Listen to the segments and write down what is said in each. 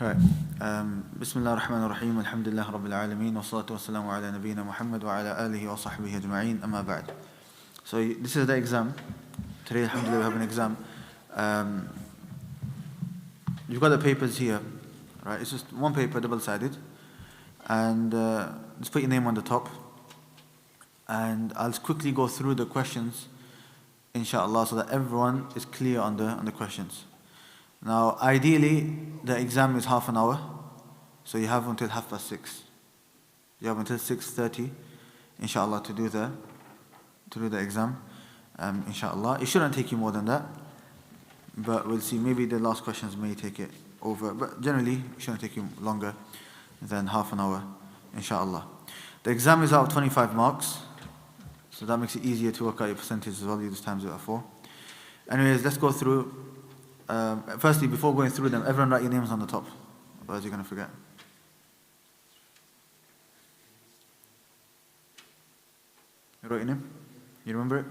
Right. Bismillah ar-Rahman ar-Rahim. Alhamdulillah Rabbil Alameen. Wa salatu wa salamu ala nabiyyina Muhammad wa ala alihi wa sahbihi ajma'een. Amma ba'd. So this is the exam. Today, alhamdulillah, we have an exam. You've got the papers here. Right. It's just one paper, double-sided. And just put your name on the top. And I'll just quickly go through the questions, inshallah, so that everyone is clear on the questions. Now, ideally, the exam is half an hour, so you have until 6:30. You have until 6:30, inshallah, to do the exam, inshallah. It shouldn't take you more than that, but we'll see. Maybe the last questions may take it over, but generally, it shouldn't take you longer than half an hour, inshallah. The exam is out of 25 marks, so that makes it easier to work out your percentage as well. You just times it by 4. Anyways, let's go through. Firstly, before going through them, everyone write your names on the top, otherwise you're going to forget. You wrote your name? You remember it?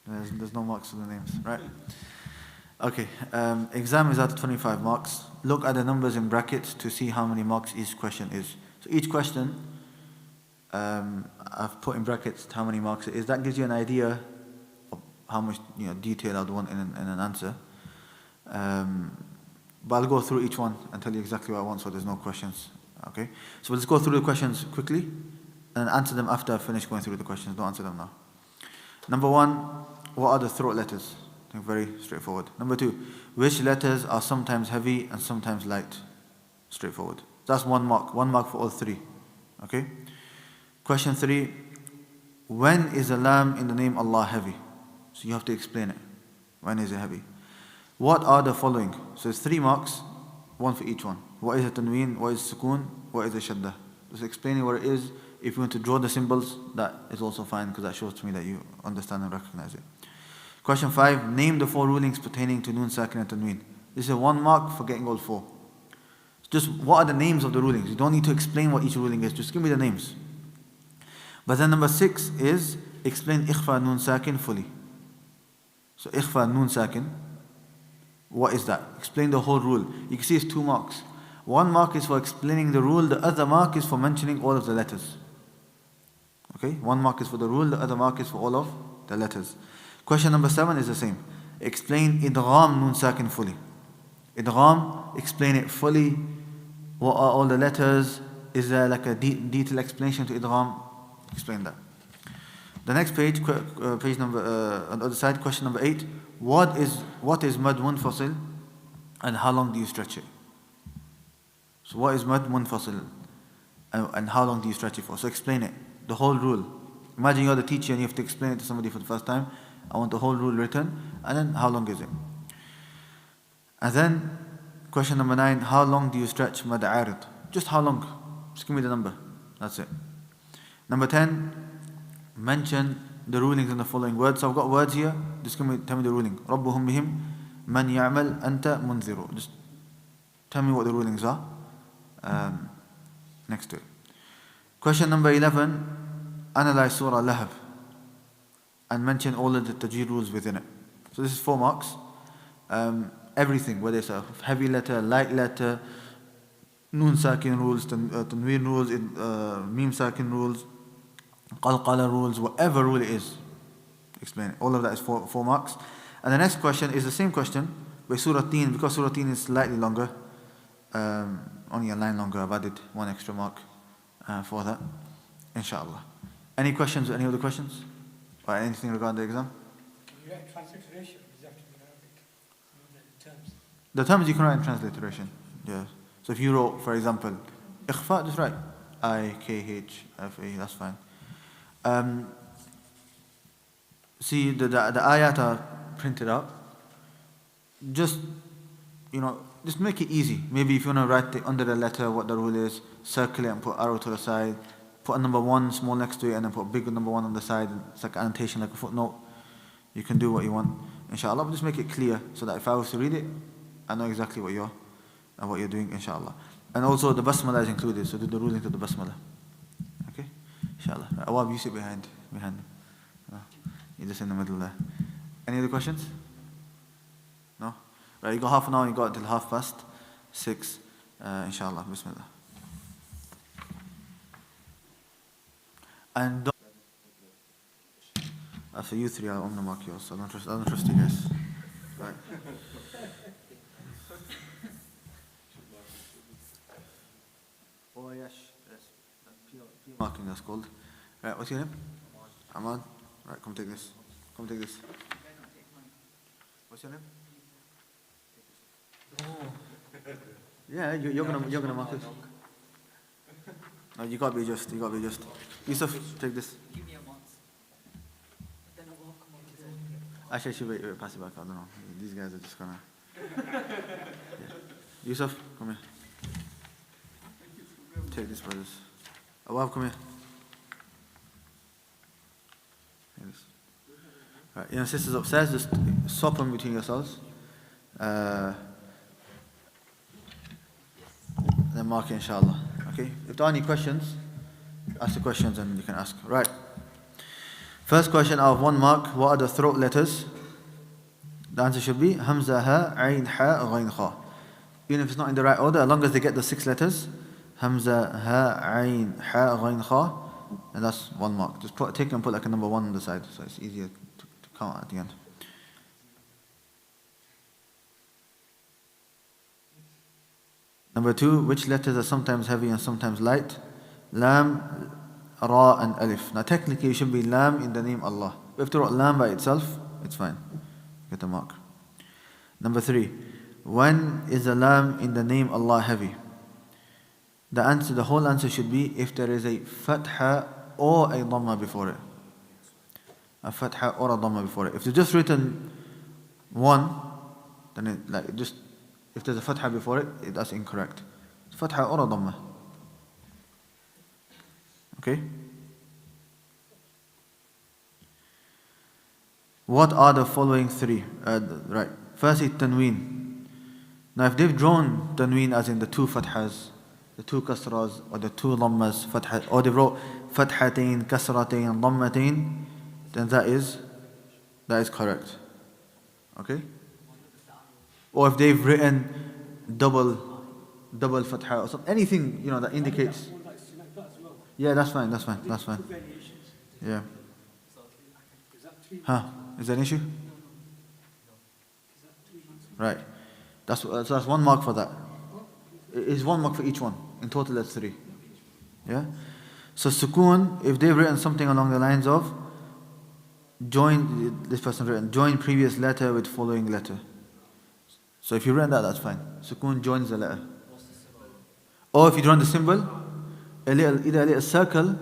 There's no marks for the names, right? Okay, exam is out of 25 marks. Look at the numbers in brackets to see how many marks each question is. So each question, I've put in brackets how many marks it is. That gives you an idea of how much detail I'd want in an answer. But I'll go through each one and tell you exactly what I want, so there's no questions. Okay, so let's go through the questions quickly and answer them after I finish going through the questions. Don't answer them now. Number 1, what are the throat letters? I think very straightforward. Number 2, which letters are sometimes heavy and sometimes light? Straightforward. That's 1 mark. 1 mark for all 3. Okay. Question 3, when is a lam in the name Allah heavy? So you have to explain it. When is it heavy? What are the following? So it's 3 marks, 1 for each one. What is a tanween? What is sukoon? What is a shaddah? Just explaining what it is. If you want to draw the symbols, that is also fine, because that shows to me that you understand and recognize it. Question 5, name the 4 rulings pertaining to noon, sakin and tanween. This is 1 mark for getting all 4. Just what are the names of the rulings? You don't need to explain what each ruling is, just give me the names. But then number 6 is explain ikhfa noon sakin fully. So ikhfa noon sakin, what is that? Explain the whole rule. You can see it's 2 marks. 1 mark is for explaining the rule, the other mark is for mentioning all of the letters. Okay, 1 mark is for the rule, the other mark is for all of the letters. Question number 7 is the same. Explain idgham noon sakin fully. Idgham, explain it fully. What are all the letters? Is there like a detailed explanation to idgham? Explain that. The next page, page number on the other side, question number 8. What is mad munfasil and how long do you stretch it? So what is mad munfasil and how long do you stretch it for? So explain it, the whole rule. Imagine you're the teacher and you have to explain it to somebody for the first time. I want the whole rule written, and then how long is it? And then question number 9, how long do you stretch mad arid? Just how long? Just give me the number. That's it. Number 10, mention the rulings in the following words. So I've got words here. Just tell me the ruling. Rabbuhum bihim man ya'mal anta munziru. Just tell me what the rulings are next to it. Question number 11, analyze Surah Lahab and mention all of the tajweed rules within it. So this is 4 marks. Everything, whether it's a heavy letter, light letter, noon sakin rules, tanween rules, mim sakin rules, qalqala rules, whatever rule it is, explain it. All of that is 4 marks. And the next question is the same question with Surah Teen, because Surah Teen is slightly longer, only a line longer. I've added 1 extra mark for that, inshallah. Any questions or any other questions? Or anything regarding the exam? You write transliteration, does it have to be in Arabic? The terms. The terms you can write in transliteration, yes. So if you wrote, for example, ikhfa, just write I-K-H-F-A, that's fine. See, the ayat are printed out. Just make it easy. Maybe if you want to write under the letter what the rule is, circle it and put arrow to the side. Put a number 1 small next to it and then put a big number 1 on the side. It's like an annotation, like a footnote. You can do what you want, inshallah. But just make it clear so that if I was to read it, I know exactly what you're doing, inshallah. And also the basmala is included, so do the ruling to the basmala. Okay, inshallah. Awab, you sit behind. You're just in the middle there. Any other questions? Right, you got half an hour, you got until 6:30. Inshallah, bismillah. And don't, for you three, I'm gonna mark yours. I don't trust you guys. Right. Oh yes. P marking, that's called. Right, what's your name? Ahmad. Right, come take this. What's your name? Yeah, you're gonna mark it. No, you gotta be just. Yusuf, take this. Give me a month. Then I will come on his own. Actually, wait, pass it back. I don't know. These guys are just gonna. Yeah. Yusuf, come here. Take this, brothers. Awab, come here. Take this. Right, sisters upstairs, just swap them between yourselves. Then mark it, inshallah. Okay? If there are any questions, ask the questions and you can ask. Right. First question out of 1 mark, what are the throat letters? The answer should be Hamza, Ha, Ain, Ha, Ghain, Kha. Even if it's not in the right order, as long as they get the 6 letters, Hamza, Ha, Ain, Ha, Ghain, Kha, and that's 1 mark. Just take and put like a number 1 on the side, so it's easier to count at the end. Number 2, which letters are sometimes heavy and sometimes light? Lam, Ra, and Alif. Now technically it should be Lam in the name Allah. If you wrote Lam by itself, it's fine. Get a mark. Number 3, when is the Lam in the name Allah heavy? The whole answer should be if there is a Fatha or a Dhamma before it. A Fatha or a Dhamma before it. If it's just written 1, then if there's a Fatha before it, that's incorrect. Fatha or a Dhamma. Okay? What are the following 3? Right. Firstly, Tanween. Now if they've drawn Tanween as in the 2 Fathas, the 2 Kasras, or the 2 Dhammas, Fatha, or they wrote Fathatain, Kasratain, Dhammatain, then that is correct. Okay? Or if they've written double Fatha or something, anything that indicates. Yeah, that's fine. Yeah. Huh? Is that an issue? Right. That's 1 mark for that. It's 1 mark for each one. In total, that's 3. Yeah. So sukoon, if they've written something along the lines of join previous letter with following letter. So if you written that, that's fine. Sukoon joins the letter. Or if you draw the symbol, either a little circle,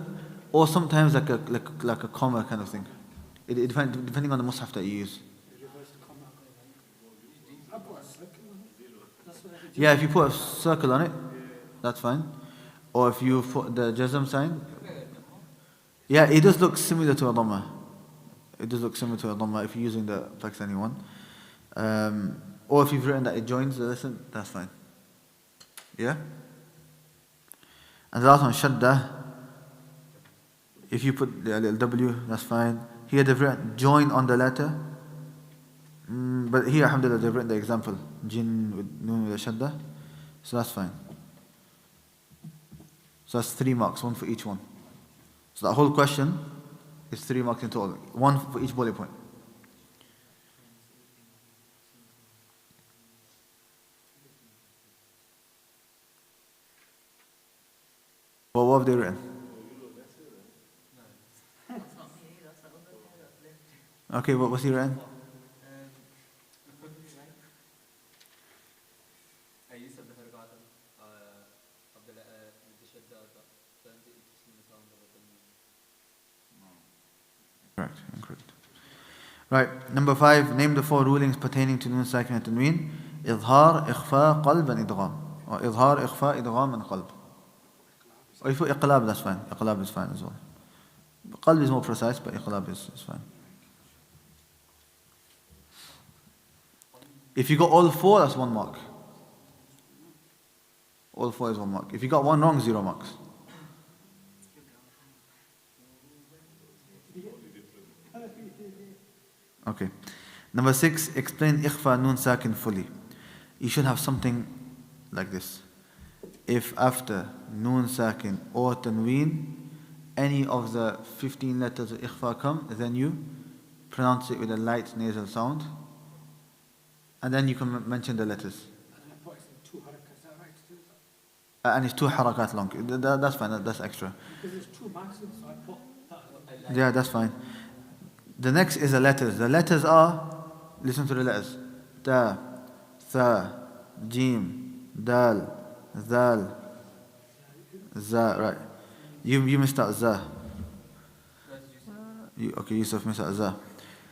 or sometimes like a comma kind of thing. Depending on the mushaf that you use. Yeah, if you put a circle on it, that's fine. Or if you put the jazm sign. Yeah, it does look similar to a dhamma. If you're using the Pakistani one. Or if you've written that it joins the lesson, that's fine. Yeah? And the last one, shadda. If you put the little W, that's fine. Here they've written join on the letter. But here, alhamdulillah, they've written the example. Jin with noon with a shadda. So that's fine. So that's 3 marks, 1 for each one. So that whole question is 3 marks in total. 1 for each bullet point. Well, what have they written? Okay, what's he written? Incorrect. Right, number 5, name the 4 rulings pertaining to Nun Sakin and Tanween. Idhar, Ikhfa, Qalb and Idgham. Or Idhar, Ikhfa, Idgham and Qalb. Or if you put Iqlab, that's fine. Iqlab is fine as well. Qalb is more precise, but Iqlab is fine. If you got all 4, that's 1 mark. All 4 is 1 mark. If you got 1 wrong, 0 marks. Okay. Number 6, explain Ikhfa Nun Sakin fully. you should have something like this. If after noon sakin or tanween, any of the 15 letters of ikhfa come, then you pronounce it with a light nasal sound. And then you can mention the letters. And I put it in 2 harakat, is that right to do that? And it's 2 harakat long. That's fine, that's extra. Because there's 2 maximums, so I put that. Yeah, that's fine. The next is the letters. The letters are, listen to the letters. Ta, tha, jim, dal, zal, za, right. You missed out za. Okay, Yusuf missed out za.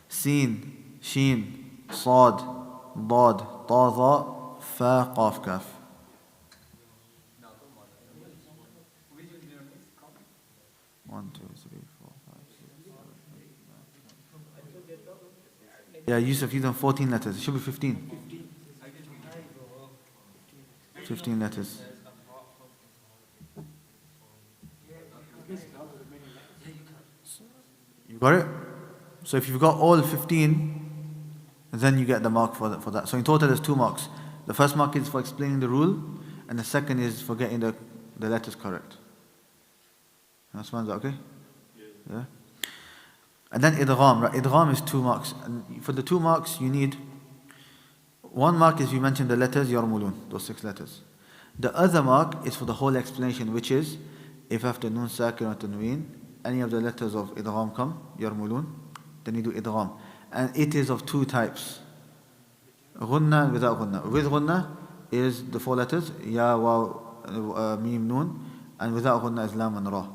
Sin, sheen, sad, dad, ta, dha, fa, qaf, kaf. One, two, three, four, five, six, 7, 8, 9. Yeah, Yusuf, you've done 14 letters. It should be 15. 15 letters. You got it? So if you've got all 15, then you get the mark for that. So in total there's 2 marks. The first mark is for explaining the rule, and the second is for getting the letters correct. Understand that, okay? Yeah. And then idgham, right? Idgham is 2 marks. And for the 2 marks, you need 1 mark is you mentioned the letters yarmulun, those 6 letters. The other mark is for the whole explanation, which is if after nun sakin or tanween, any of the letters of idgham come, yarmulun, then you do idgham. And it is of 2 types. Ghunna and without ghunna. With ghunna is the 4 letters, ya, waw, mim, nun, and without ghunna is lam and ra.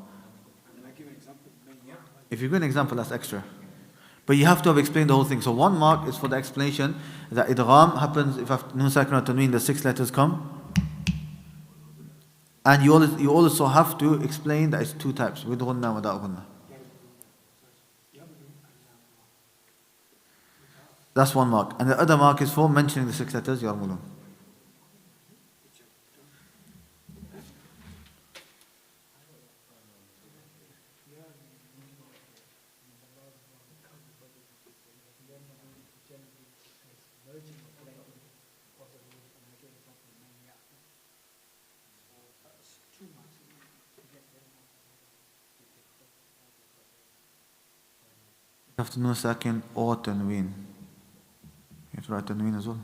If you give an example, that's extra. But you have to have explained the whole thing. So 1 mark is for the explanation that idgham happens if after nun sakin or tanween the 6 letters come. And you also have to explain that it's 2 types, with ghunna and without ghunna. That's 1 mark. And the other mark is for mentioning the 6 letters, yarmulun. After nun sakin or tanween. You have to write tanween as well.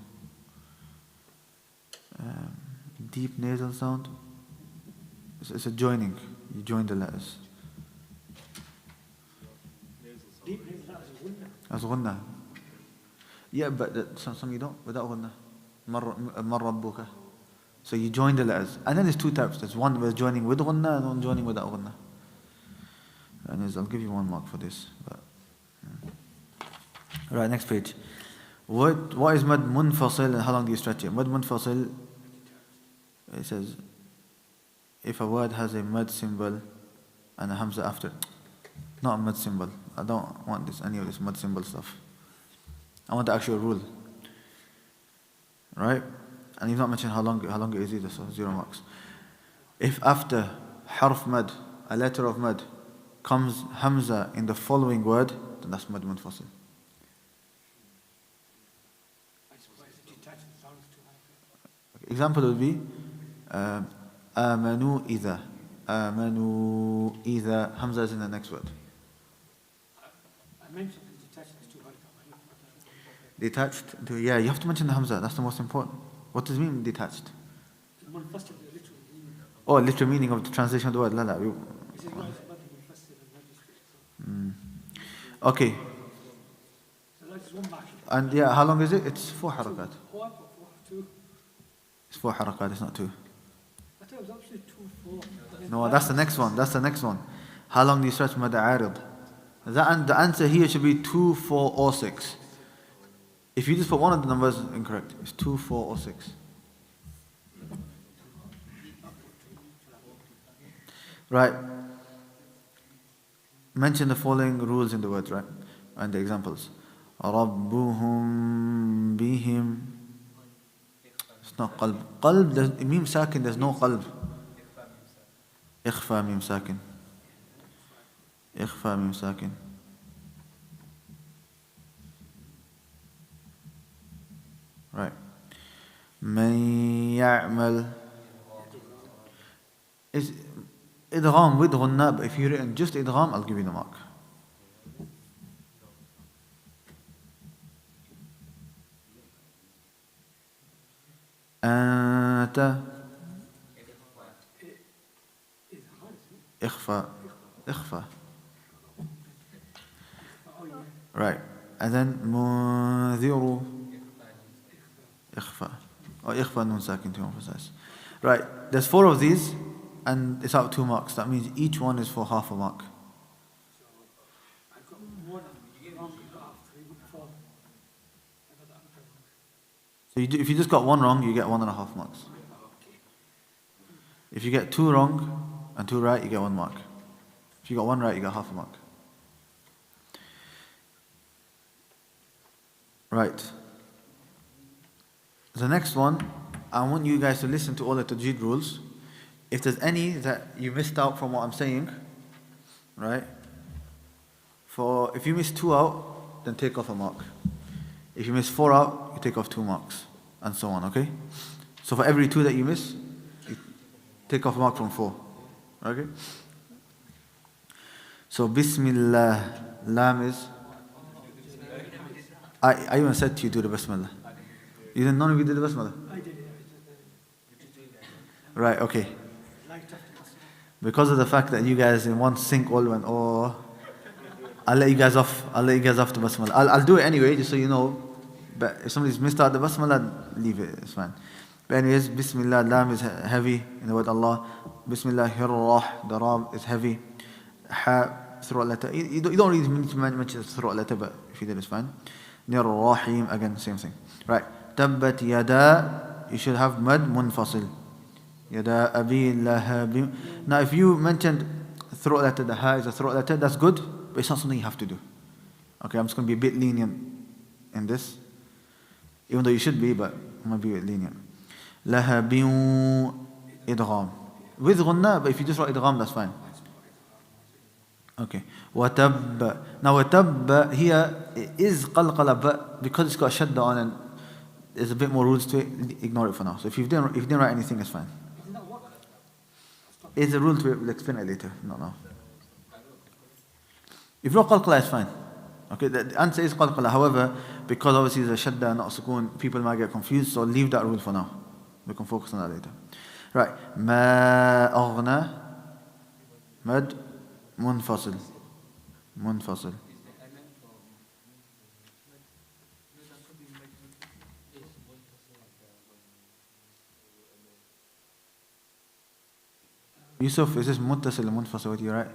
Deep nasal sound. It's a joining. You join the letters. Deep nasal sound is ghunna. As ghunna. Yeah, but some you don't. Without ghunna. Mar rabbuka. So you join the letters. And then there's 2 types. There's one with joining with ghunna and one joining without ghunna. And I'll give you 1 mark for this. But, right, next page. What is mad munfasil and how long do you stretch it? Mad munfasil, it says, if a word has a mad symbol and a hamza after. Not a mad symbol. I don't want any of this mad symbol stuff. I want the actual rule. Right? And you've not mentioned how long it is either, so 0 marks. If after harf mad, a letter of mad, comes hamza in the following word, then that's mad munfasil. Example would be amanu idha. Amanu idha. Hamza is in the next word. I mentioned the detached is 2 harakat. Detached. Yeah, you have to mention the hamza. That's the most important. What does it mean detached? Munfasil, the literal meaning. Oh, literal meaning of the translation of the word. La, la. This is what is about the munfasil and magistrate. Okay. So that is 1 mark. And yeah, how long is it? It's 4 harakat. 4, 2. It's 4 harakat, it's not 2. I thought it was actually 2, 4. No, that's the next one. That's the next one. How long do you stretch mad arid? The answer here should be 2, 4, or 6. If you just put one of the numbers, incorrect. It's 2, 4, or 6. Right. Mention the following rules in the words, right? And the examples. رَبُّهُمْ بِهِمْ. It's not qalb. Qalb, mim sakin, there's no qalb. إخفى ميم ساكن. إخفى ميم ساكن. Right. من يعمل. Is idgham with ghunna, but if you written just idgham, I'll give you the mark. أنت إخفاء. إخفاء. Right. And then منذر إخفاء. Or إخفاء نون ساكن to emphasize. Right. There's 4 of these and it's out 2 marks. That means each one is for half a mark. I got one wrong after 3 before. I got the answer wrong. So if you just got 1 wrong, you get 1.5 marks. If you get 2 wrong and 2 right, you get 1 mark. If you got 1 right, you get half a mark. Right. The next one, I want you guys to listen to all the tajweed rules. If there's any that you missed out from what I'm saying, right? If you miss 2 out, then take off a mark. If you miss 4 out, you take off 2 marks, and so on, okay? So for every 2 that you miss, you take off a mark from 4, okay? So Bismillah, Lam is. I even said to you do the Bismillah. You didn't, none of you did the Bismillah? I did it. Right, okay. Because of the fact that you guys in one sync all went, oh, I'll let you guys off the Bismillah. I'll do it anyway, just so you know. But if somebody's missed out the Bismillah, leave it, it's fine. But anyways, Bismillah, Lam is heavy in the word Allah. Bismillah, Hirrah, the Ra is heavy. Ha, throat letter. You don't really need to mention the throat letter, but if you did, it's fine. Nir Rahim, again, same thing. Right. Tabbat Yada, you should have Mad Munfasil. Yada Abi Lahab. Now, if you mentioned throat letter, the Ha is a throat letter, that's good, but it's not something you have to do. Okay, I'm just going to be a bit lenient in this. Even though you should be, but I'm going to be a bit lenient. Lahabin Idgham. With Ghunna, but if you just write Idgham, that's fine. Okay. Watab. Now, Watab here is qalqala, but because it's got a shadda on and there's a bit more rules to it, ignore it for now. So if you didn't write anything, it's fine. It's a rule to it, we'll explain it later. No, no. If you wrote qalqala, it's fine. Okay, the answer is qalqala. However, because obviously there's a shadda, not sukoon, people might get confused, so leave that rule for now. We can focus on that later. Right. Ma aghna. Mad. Munfasil. Munfasil. Yusuf, is this muttasil or munfasil with you, right?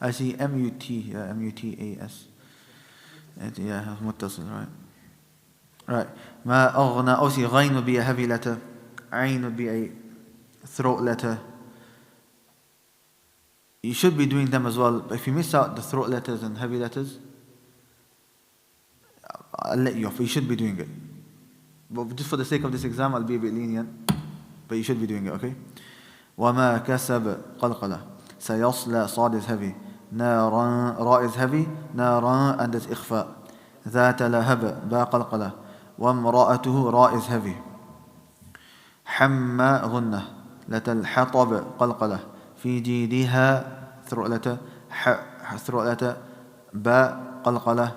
I see M-U-T, yeah, M-U-T-A-S. Yeah, muttasil, right? Right. Ma aghna, obviously, ghain would be a heavy letter. Ain would be a throat letter. You should be doing them as well, but if you miss out the throat letters and heavy letters, I'll let you off. You should be doing it. But just for the sake of this exam, I'll be a bit lenient, but you should be doing it, okay? وَمَا كَسَبَ قَلْقَلَةً سَيَصْلَى صاد is heavy. نَارًا را is heavy. نَارًا and is إخفاء. ذَاتَ لَهَبَ با قَلْقَلَةً وَامْرَأَتُهُ را is heavy. حَمَّ غُنَّةً لَتَلْحَطَبْ قَلْقَلَةً في جيدها throat letter throat letter باء قلقلة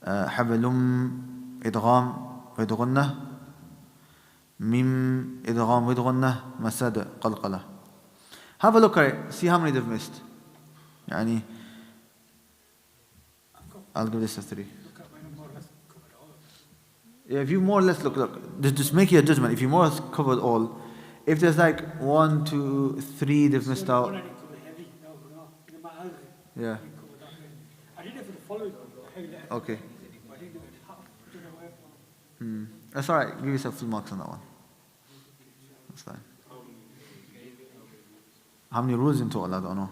حبل إدغام ويدغنه ميم إدغام ويدغنه مسد قلقلة. Have a look at it, see how many they've missed. يعني I'll give this a 3. Yeah, if you more or less look, just make your judgment. If you more or less covered all, if there's like 1, 2, 3 they've missed out. Yeah. I did it for the following. Okay. That's alright. Give yourself full marks on that one. That's fine. How many rules in total? I don't know.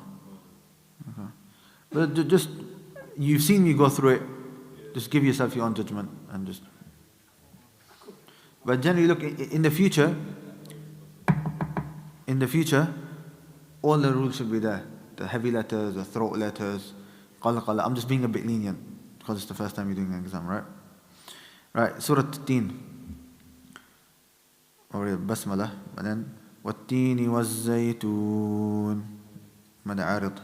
Okay. But just, you've seen me go through it. Just give yourself your own judgment and just. But generally, look, in the future, all the rules should be there. The heavy letters, the throat letters, qalqala. I'm just being a bit lenient because it's the first time you're doing an exam, right? Right, Surah Teen. or basmala, and then والتين والزيتون مد عارض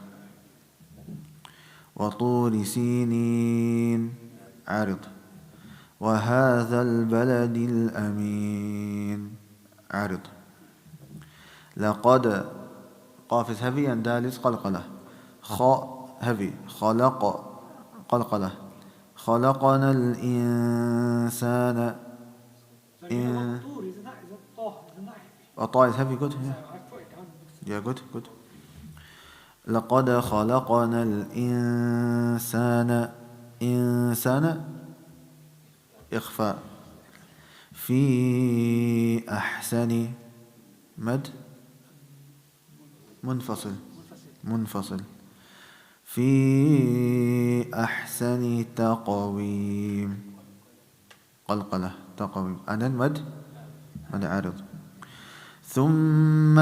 وطور سينين عارض وهذا البلد الأمين عارض لقد قاف is heavy and dal is قلقلة خاء heavy خلق قلقلة خلقنا الإنسان So you know what tur is that? Is that طه? Isn't that heavy? طاء is heavy, good. So Yeah, I put it down. yeah, good, good. لقد خلقنا الإنسان إنسان إخفاء في أحسن مد منفصل منفصل في أحسن تقويم قلقلة تقويم and then مد عارض ثم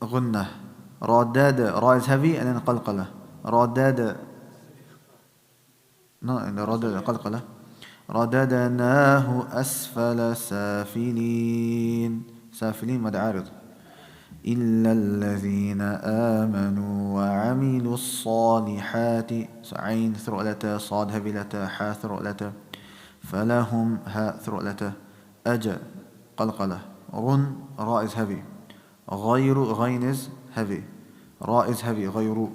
غنة رداد را is heavy and then قلقلة رداد no رداد قلقلة رددناه أسفل سافلين سافلين مد عارض إلا الذين آمنوا وعملوا الصالحات عين ثرؤلة صاد هبلة حا ثرؤلة فلهم ها ثرؤلة أج قلقلة رن راء is heavy غير غين is heavy راء is heavy غير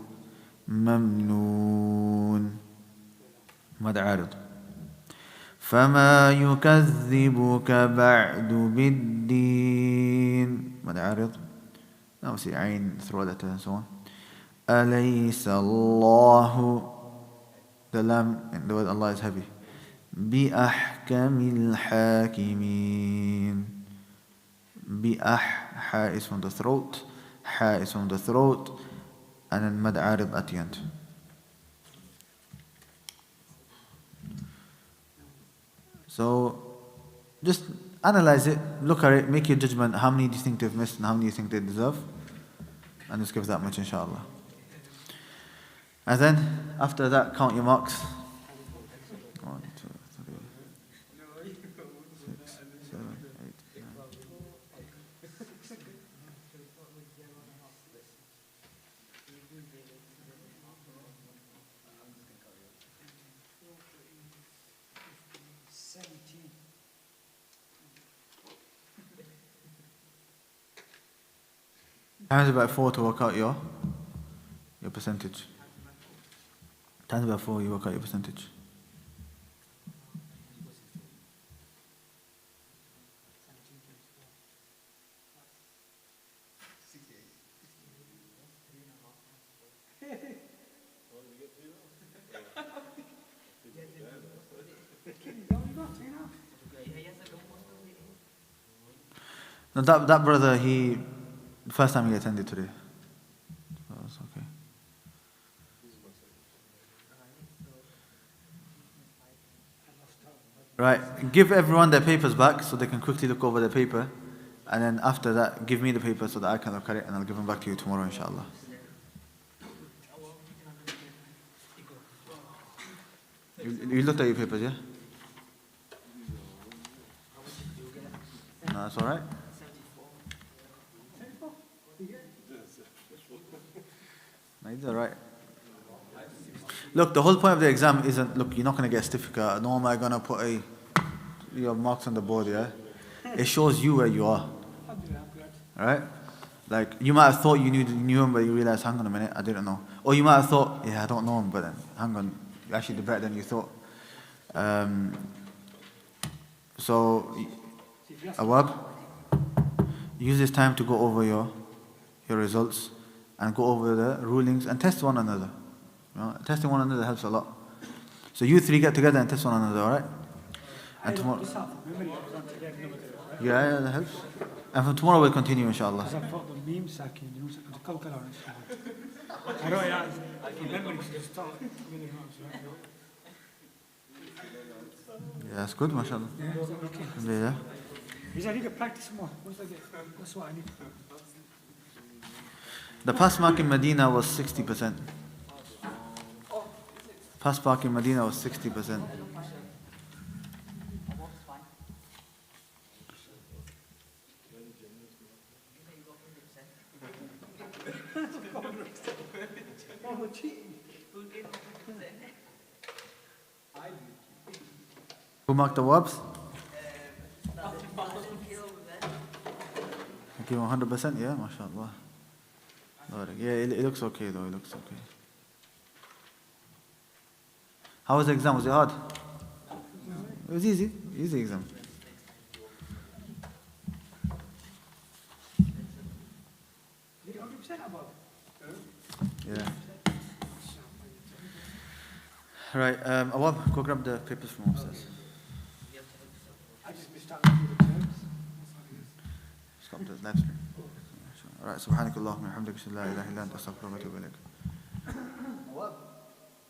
ممنون مد عارض فما يكذبك بعد بالدين مد عارض now we see عين ثرؤلة and so on أليس الله the lam in the word Allah is heavy بأحكم الحاكمين ha is from the throat ha is from the throat and then mad arid at the end. So just analyze it, look at it, make your judgment. How many do you think they've missed and how many do you think they deserve? And just give that much, inshallah. And then after that, count your marks. 1, 2, 3, 6, 7, 8, 9. Times about 4 to work out your percentage. Times about 4, you work out your percentage. Now that brother, the first time he attended today. So it's okay. Right, give everyone their papers back so they can quickly look over their paper. And then after that, give me the paper so that I can look at it and I'll give them back to you tomorrow, inshallah. You looked at your papers, yeah? No, that's alright. No, it's alright. Look, the whole point of the exam isn't, look, you're not going to get a certificate. No, am I going to put your marks on the board, yeah? It shows you where you are. Alright? Like, you might have thought you knew him, but you realize, hang on a minute, I didn't know. Or you might have thought, yeah, I don't know him, but then, hang on, you actually did better than you thought. So, Awab, use this time to go over your results and go over the rulings and test one another. You know, testing one another helps a lot. So you three get together and test one another, alright? And tomorrow, yeah, that helps. And from tomorrow we'll continue, inshallah. I know, yeah. Yeah, that's good, mashallah. Yeah. I need to practice more. That's what I need. The pass mark in Medina was 60%. Pass mark in Medina was 60%. Mama cheating. I do. Who marked the wabs? Okay, 100%, yeah, mashallah. Yeah, it looks okay though, it looks okay. How was the exam? Was it hard? It was easy exam. You're 100% above. Yeah. Right, Awab, go grab the papers from upstairs. I just missed out on the terms. Stop the live stream. Alright, subhanakallahumma wa bihamdika, la ilaha illa anta astaghfiruka wa atubu ilaik.